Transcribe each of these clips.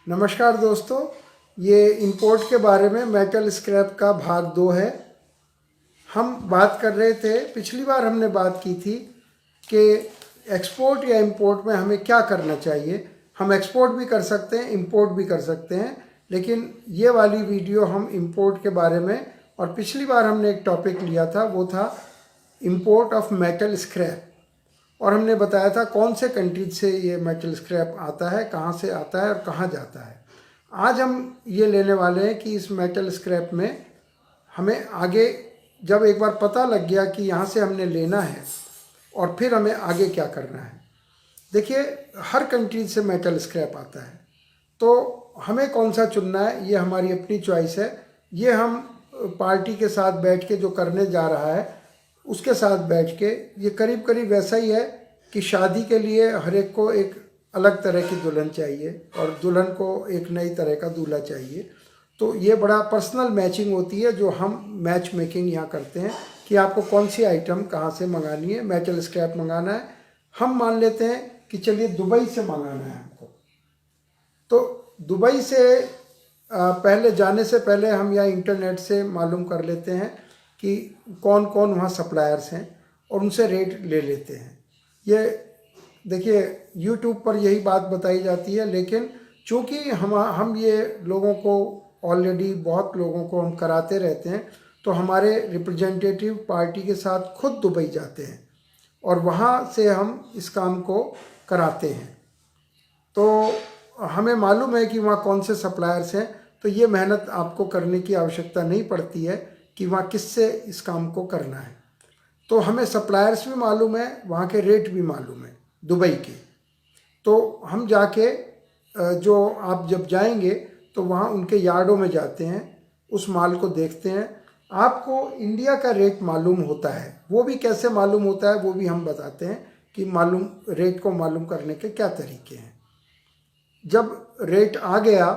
नमस्कार दोस्तों, ये इंपोर्ट के बारे में मेटल स्क्रैप का भाग 2 है। हम बात कर रहे थे, पिछली बार हमने बात की थी कि एक्सपोर्ट या इंपोर्ट में हमें क्या करना चाहिए। हम एक्सपोर्ट भी कर सकते हैं, इंपोर्ट भी कर सकते हैं, लेकिन ये वाली वीडियो हम इंपोर्ट के बारे में, और पिछली बार हमने एक टॉपिक लिया था, वो था इंपोर्ट ऑफ मेटल स्क्रैप। और हमने बताया था कौन से कंट्रीज से ये मेटल स्क्रैप आता है, कहाँ से आता है और कहाँ जाता है। आज हम ये लेने वाले हैं कि इस मेटल स्क्रैप में हमें आगे, जब एक बार पता लग गया कि यहाँ से हमने लेना है और फिर हमें आगे क्या करना है। देखिए, हर कंट्रीज से मेटल स्क्रैप आता है, तो हमें कौन सा चुनना है ये हमारी अपनी चॉइस है। ये हम पार्टी के साथ बैठ के जो करने जा रहा है उसके साथ बैठ के, ये करीब करीब वैसा ही है कि शादी के लिए हर एक को एक अलग तरह की दुल्हन चाहिए और दुल्हन को एक नई तरह का दूल्हा चाहिए। तो ये बड़ा पर्सनल मैचिंग होती है जो हम मैच मेकिंग यहाँ करते हैं कि आपको कौन सी आइटम कहाँ से मंगानी है। मेटल स्क्रैप मंगाना है, हम मान लेते हैं कि चलिए दुबई से मंगाना है हमको। तो दुबई से पहले जाने से पहले हम यहाँ इंटरनेट से मालूम कर लेते हैं कि कौन कौन वहाँ सप्लायर्स हैं और उनसे रेट ले लेते हैं। ये देखिए, यूट्यूब पर यही बात बताई जाती है, लेकिन चूँकि हम ये लोगों को ऑलरेडी बहुत लोगों को हम कराते रहते हैं, तो हमारे रिप्रेजेंटेटिव पार्टी के साथ खुद दुबई जाते हैं और वहाँ से हम इस काम को कराते हैं। तो हमें मालूम है कि वहाँ कौन से सप्लायर्स हैं, तो ये मेहनत आपको करने की आवश्यकता नहीं पड़ती है कि वहाँ किससे इस काम को करना है। तो हमें सप्लायर्स भी मालूम है, वहाँ के रेट भी मालूम है दुबई के। तो हम जाके, जो आप जब जाएंगे तो वहाँ उनके यार्डों में जाते हैं, उस माल को देखते हैं। आपको इंडिया का रेट मालूम होता है, वो भी कैसे मालूम होता है वो भी हम बताते हैं कि रेट को मालूम करने के क्या तरीके हैं। जब रेट आ गया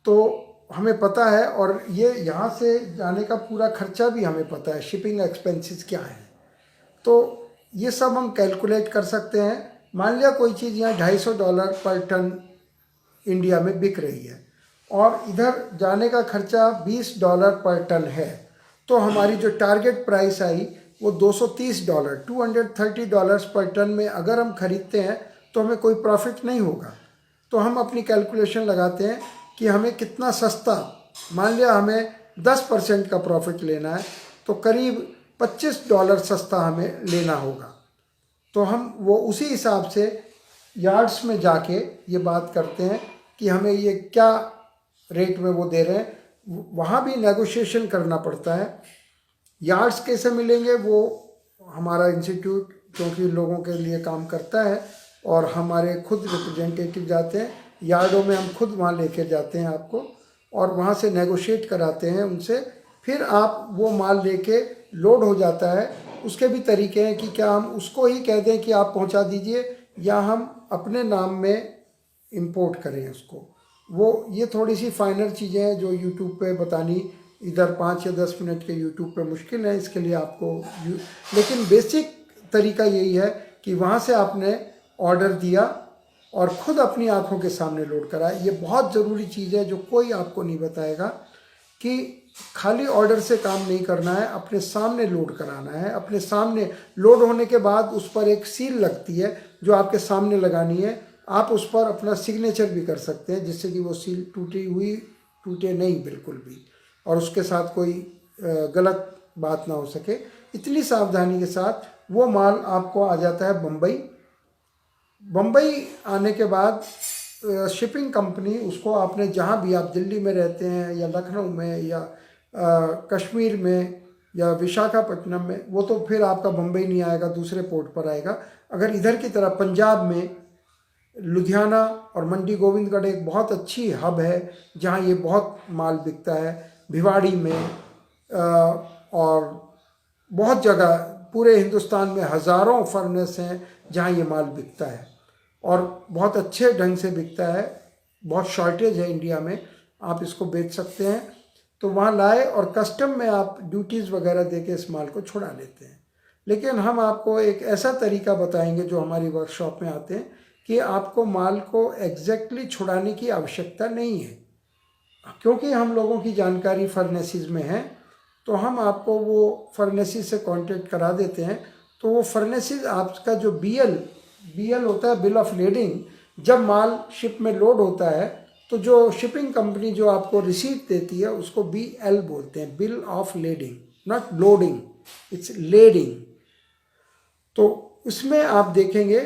तो हमें पता है, और ये यहाँ से जाने का पूरा खर्चा भी हमें पता है, शिपिंग एक्सपेंसेस क्या है, तो ये सब हम कैलकुलेट कर सकते हैं। मान लिया कोई चीज़ यहाँ $250 पर टन इंडिया में बिक रही है और इधर जाने का खर्चा $20 पर टन है, तो हमारी जो टारगेट प्राइस आई वो $230, $230 पर टन में अगर हम खरीदते हैं तो हमें कोई प्रॉफिट नहीं होगा। तो हम अपनी कैलकुलेशन लगाते हैं कि हमें कितना सस्ता, मान लिया हमें 10% का प्रॉफिट लेना है, तो करीब $25 सस्ता हमें लेना होगा। तो हम वो उसी हिसाब से यार्ड्स में जाके ये बात करते हैं कि हमें ये क्या रेट में वो दे रहे हैं। वहाँ भी नेगोशिएशन करना पड़ता है। यार्ड्स कैसे मिलेंगे, वो हमारा इंस्टीट्यूट क्योंकि लोगों के लिए काम करता है और हमारे खुद रिप्रेजेंटेटिव जाते हैं यार्डों में, हम खुद वहाँ लेके जाते हैं आपको और वहाँ से नेगोशिएट कराते हैं उनसे। फिर आप वो माल लेके लोड हो जाता है। उसके भी तरीके हैं कि क्या हम उसको ही कह दें कि आप पहुँचा दीजिए या हम अपने नाम में इंपोर्ट करें उसको। वो ये थोड़ी सी फाइनल चीज़ें हैं जो यूट्यूब पे बतानी इधर 5 या 10 मिनट के यूट्यूब पे मुश्किल है, इसके लिए आपको लेकिन बेसिक तरीका यही है कि वहाँ से आपने ऑर्डर दिया और ख़ुद अपनी आँखों के सामने लोड कराए। ये बहुत ज़रूरी चीज़ है जो कोई आपको नहीं बताएगा कि खाली ऑर्डर से काम नहीं करना है, अपने सामने लोड कराना है। अपने सामने लोड होने के बाद उस पर एक सील लगती है जो आपके सामने लगानी है। आप उस पर अपना सिग्नेचर भी कर सकते हैं जिससे कि वो सील टूटे नहीं बिल्कुल भी, और उसके साथ कोई गलत बात ना हो सके। इतनी सावधानी के साथ वो माल आपको आ जाता है बम्बई। बम्बई आने के बाद शिपिंग कंपनी उसको, आपने जहाँ भी, आप दिल्ली में रहते हैं या लखनऊ में या कश्मीर में या विशाखापट्टनम में, वो तो फिर आपका बम्बई नहीं आएगा, दूसरे पोर्ट पर आएगा। अगर इधर की तरफ पंजाब में लुधियाना और मंडी गोविंदगढ़ एक बहुत अच्छी हब है जहाँ ये बहुत माल बिकता है। भिवाड़ी में और बहुत जगह पूरे हिंदुस्तान में हज़ारों फर्नेस हैं जहाँ ये माल बिकता है और बहुत अच्छे ढंग से बिकता है। बहुत शॉर्टेज है इंडिया में, आप इसको बेच सकते हैं। तो वहाँ लाए और कस्टम में आप ड्यूटीज़ वगैरह दे के इस माल को छुड़ा लेते हैं। लेकिन हम आपको एक ऐसा तरीका बताएंगे जो हमारी वर्कशॉप में आते हैं कि आपको माल को एग्जैक्टली छुड़ाने की आवश्यकता नहीं है, क्योंकि हम लोगों की जानकारी फर्नेसिस में है। तो हम आपको वो फर्नेसिस से कांटेक्ट करा देते हैं। तो वो फर्नेसिस आपका जो बीएल होता है, बिल ऑफ लेडिंग, जब माल शिप में लोड होता है तो जो शिपिंग कंपनी जो आपको रिसीट देती है उसको BL बोलते हैं, bill of lading, not loading, it's lading. तो उसमें आप देखेंगे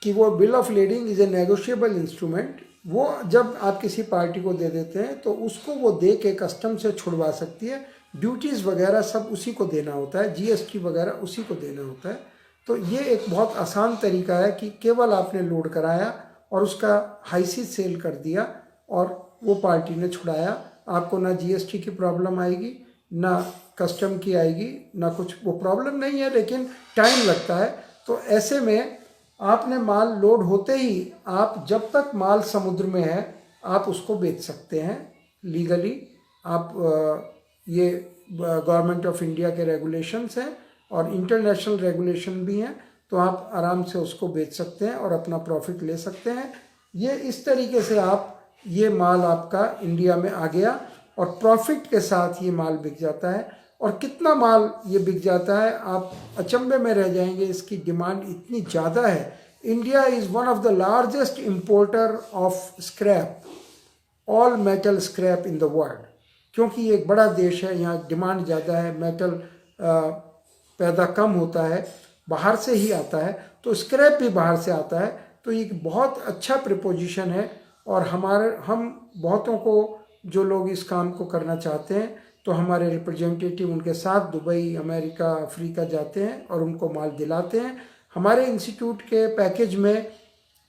कि वो bill of lading is a negotiable instrument. वो जब आप किसी पार्टी को दे देते हैं तो उसको वो दे के कस्टम से छुड़वा सकती है। ड्यूटीज़ वगैरह सब उसी को देना होता है, GST वगैरह उसी को देना होता है। तो ये एक बहुत आसान तरीका है कि केवल आपने लोड कराया और उसका हाईसी सेल कर दिया और वो पार्टी ने छुड़ाया। आपको ना GST की प्रॉब्लम आएगी, ना कस्टम की आएगी, ना कुछ। वो प्रॉब्लम नहीं है लेकिन टाइम लगता है। तो ऐसे में आपने माल लोड होते ही, आप जब तक माल समुद्र में है आप उसको बेच सकते हैं लीगली। आप ये गवर्नमेंट ऑफ इंडिया के रेगुलेशंस हैं और इंटरनेशनल रेगुलेशन भी हैं, तो आप आराम से उसको बेच सकते हैं और अपना प्रॉफिट ले सकते हैं। ये इस तरीके से आप, ये माल आपका इंडिया में आ गया और प्रॉफिट के साथ ये माल बिक जाता है। और कितना माल ये बिक जाता है, आप अचंभे में रह जाएंगे, इसकी डिमांड इतनी ज़्यादा है। India is one of the largest importer of scrap, all metal scrap in the world, क्योंकि ये एक बड़ा देश है, यहाँ डिमांड ज़्यादा है, मेटल पैदा कम होता है, बाहर से ही आता है, तो स्क्रैप भी बाहर से आता है। तो ये बहुत अच्छा प्रपोजिशन है। और हम बहुतों को, जो लोग इस काम को करना चाहते हैं, तो हमारे रिप्रेजेंटेटिव उनके साथ दुबई, अमेरिका, अफ्रीका जाते हैं और उनको माल दिलाते हैं। हमारे इंस्टीट्यूट के पैकेज में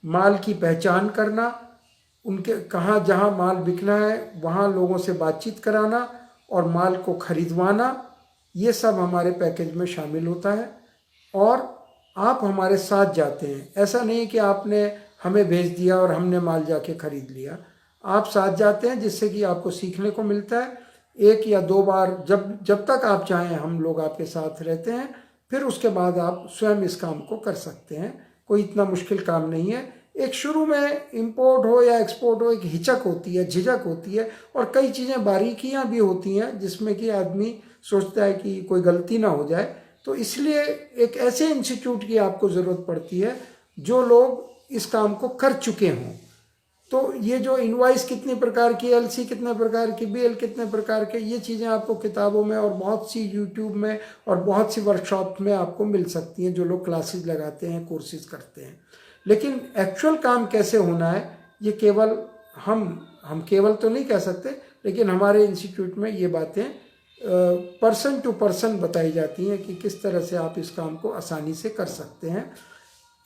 माल की पहचान करना, उनके कहाँ जहाँ माल बिकना है वहाँ लोगों से बातचीत कराना और माल को खरीदवाना, ये सब हमारे पैकेज में शामिल होता है। और आप हमारे साथ जाते हैं, ऐसा नहीं कि आपने हमें भेज दिया और हमने माल जाके खरीद लिया। आप साथ जाते हैं, जिससे कि आपको सीखने को मिलता है। 1 या 2 बार, जब तक आप चाहें हम लोग आपके साथ रहते हैं, फिर उसके बाद आप स्वयं इस काम को कर सकते हैं। कोई इतना मुश्किल काम नहीं है। एक शुरू में इंपोर्ट हो या एक्सपोर्ट हो, एक हिचक होती है, झिझक होती है, और कई चीज़ें बारीकियां भी होती हैं जिसमें कि आदमी सोचता है कि कोई गलती ना हो जाए। तो इसलिए एक ऐसे इंस्टीट्यूट की आपको ज़रूरत पड़ती है जो लोग इस काम को कर चुके हों। तो ये जो इनवॉइस कितने प्रकार की, LC कितने प्रकार की, BL कितने प्रकार के, ये चीज़ें आपको किताबों में और बहुत सी YouTube में और बहुत सी वर्कशॉप में आपको मिल सकती हैं, जो लोग क्लासेस लगाते हैं, कोर्सेज करते हैं। लेकिन एक्चुअल काम कैसे होना है, ये केवल हम केवल तो नहीं कह सकते, लेकिन हमारे इंस्टीट्यूट में ये बातें पर्सन टू पर्सन बताई जाती हैं कि किस तरह से आप इस काम को आसानी से कर सकते हैं।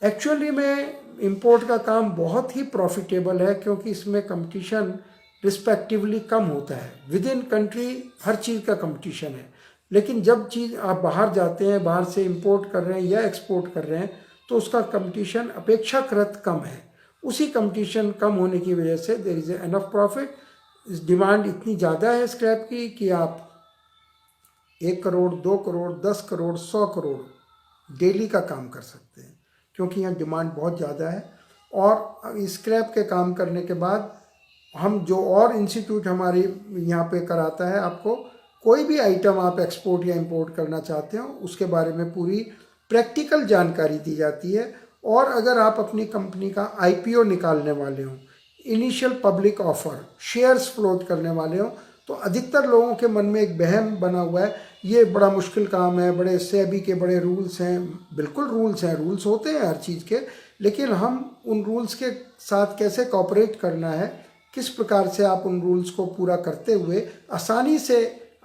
एक्चुअली में इंपोर्ट का काम बहुत ही प्रॉफिटेबल है, क्योंकि इसमें कंपटीशन रिस्पेक्टिवली कम होता है। विद इन कंट्री हर चीज़ का कंपटीशन है, लेकिन जब चीज़ आप बाहर जाते हैं, बाहर से इंपोर्ट कर रहे हैं या एक्सपोर्ट कर रहे हैं, तो उसका कंपटीशन अपेक्षाकृत कम है। उसी कंपटीशन कम होने की वजह से there is enough profit. Demand इतनी ज़्यादा है स्क्रैप की कि आप 1 करोड़, 2 करोड़, 10 करोड़, 100 करोड़ डेली का काम कर सकते हैं, क्योंकि यहाँ डिमांड बहुत ज़्यादा है। और स्क्रैप के काम करने के बाद हम जो और इंस्टीट्यूट हमारे यहाँ पे कराता है, आपको कोई भी आइटम आप एक्सपोर्ट या इंपोर्ट करना चाहते हो उसके बारे में पूरी प्रैक्टिकल जानकारी दी जाती है। और अगर आप अपनी कंपनी का IPO निकालने वाले हो, initial public offer, shares float करने वाले हो, तो अधिकतर लोगों के मन में एक वहम बना हुआ है, ये बड़ा मुश्किल काम है, बड़े सेबी के बड़े रूल्स हैं। बिल्कुल रूल्स हैं, रूल्स होते हैं हर चीज़ के, लेकिन हम उन रूल्स के साथ कैसे कॉपरेट करना है, किस प्रकार से आप उन रूल्स को पूरा करते हुए आसानी से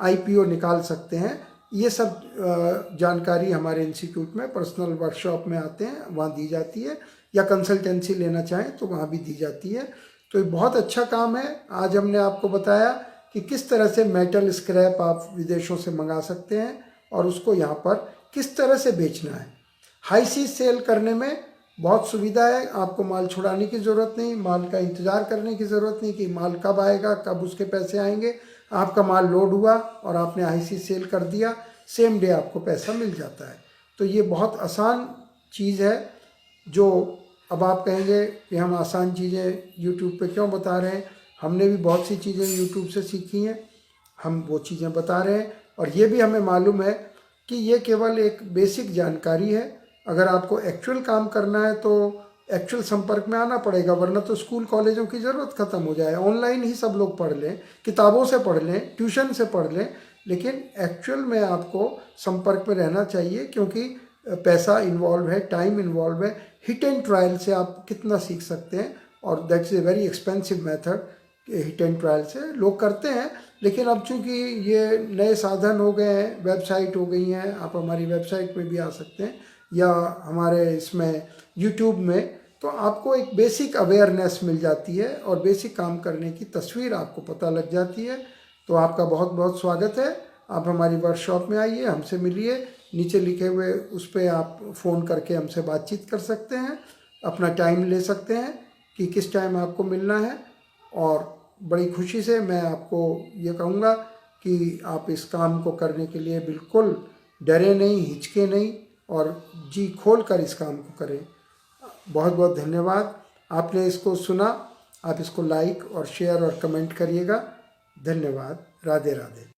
IPO निकाल सकते हैं, ये सब जानकारी हमारे इंस्टीट्यूट में पर्सनल वर्कशॉप में आते हैं, वहाँ दी जाती है, या कंसल्टेंसी लेना चाहें तो वहाँ भी दी जाती है। तो ये बहुत अच्छा काम है। आज हमने आपको बताया कि किस तरह से मेटल स्क्रैप आप विदेशों से मंगा सकते हैं और उसको यहाँ पर किस तरह से बेचना है। हाई सीज सेल करने में बहुत सुविधा है, आपको माल छुड़ाने की ज़रूरत नहीं, माल का इंतज़ार करने की ज़रूरत नहीं कि माल कब आएगा, कब उसके पैसे आएंगे। आपका माल लोड हुआ और आपने हाई सीज सेल कर दिया, सेम डे आपको पैसा मिल जाता है। तो ये बहुत आसान चीज़ है जो अब आप कहेंगे कि हम आसान चीज़ें यूट्यूब पे क्यों बता रहे हैं। हमने भी बहुत सी चीज़ें यूट्यूब से सीखी हैं, हम वो चीज़ें बता रहे हैं। और ये भी हमें मालूम है कि ये केवल एक बेसिक जानकारी है। अगर आपको एक्चुअल काम करना है तो एक्चुअल संपर्क में आना पड़ेगा, वरना तो स्कूल कॉलेजों की ज़रूरत ख़त्म हो जाए। ऑनलाइन ही सब लोग पढ़ लें, किताबों से पढ़ लें, ट्यूशन से पढ़ लें, लेकिन एक्चुअल में आपको संपर्क में रहना चाहिए, क्योंकि पैसा इन्वॉल्व है, टाइम इन्वॉल्व है। हिट एंड ट्रायल से आप कितना सीख सकते हैं, और that's a very expensive method. Hit and trial से लोग करते हैं, लेकिन अब चूंकि ये नए साधन हो गए हैं, वेबसाइट हो गई हैं, आप हमारी वेबसाइट में भी आ सकते हैं या हमारे इसमें यूट्यूब में, तो आपको एक बेसिक अवेयरनेस मिल जाती है और बेसिक काम करने की तस्वीर आपको पता लग जाती है। तो आपका बहुत बहुत स्वागत है। आप हमारी वर्कशॉप में आइए, हमसे मिलिए। नीचे लिखे हुए उस पर आप फ़ोन करके हमसे बातचीत कर सकते हैं, अपना टाइम ले सकते हैं कि किस टाइम आपको मिलना है। और बड़ी खुशी से मैं आपको ये कहूँगा कि आप इस काम को करने के लिए बिल्कुल डरे नहीं, हिचके नहीं, और जी खोल कर इस काम को करें। बहुत बहुत धन्यवाद। आपने इसको सुना, आप इसको लाइक और शेयर और कमेंट करिएगा। धन्यवाद। राधे राधे।